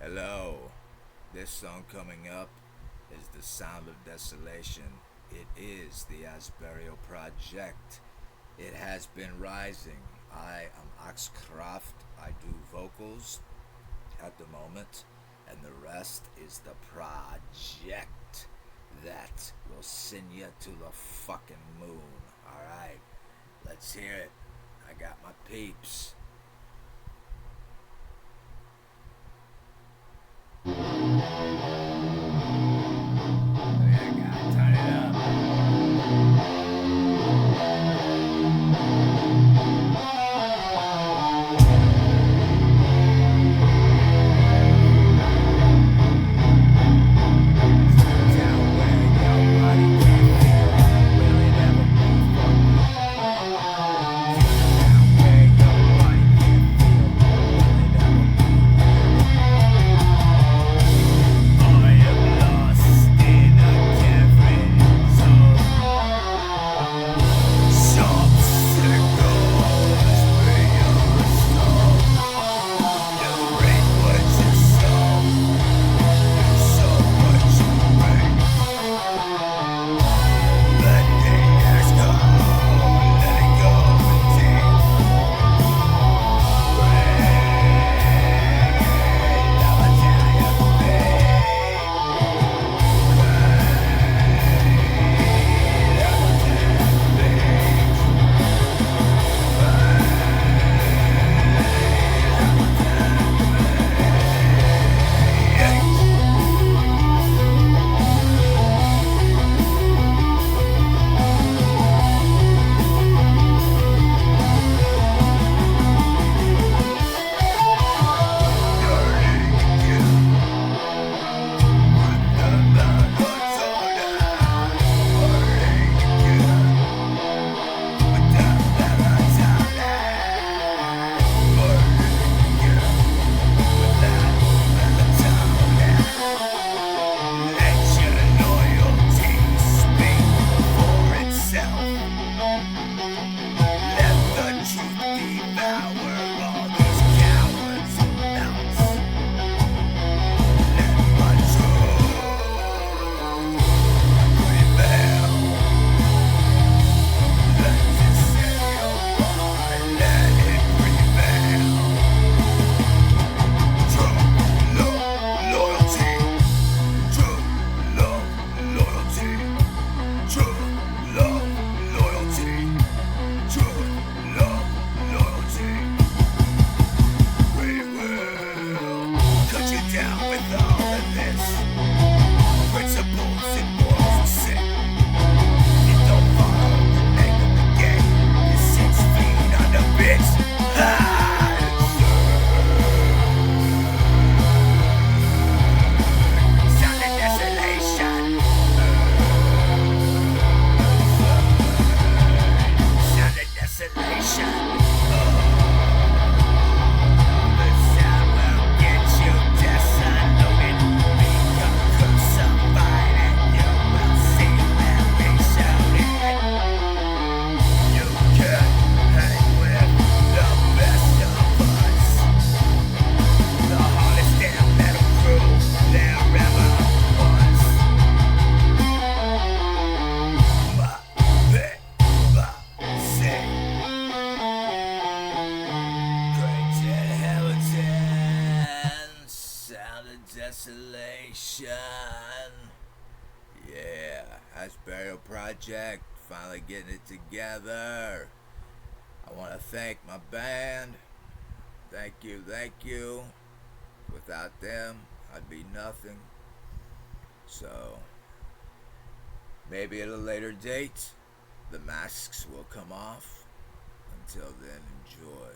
Hello. This song coming up is The Sound of Desolation. It is the Axzburial project. It has been rising. I am Axecraft. I do vocals at the moment, and the rest is the project that will send you to the fucking moon. Alright, let's hear it. I got my peeps. Turn it up. Desolation. Yeah, Axzburial project. Finally getting it together. I want to thank my band. Thank you. Without them, I'd be nothing. So, maybe at a later date, the masks will come off. Until then, enjoy.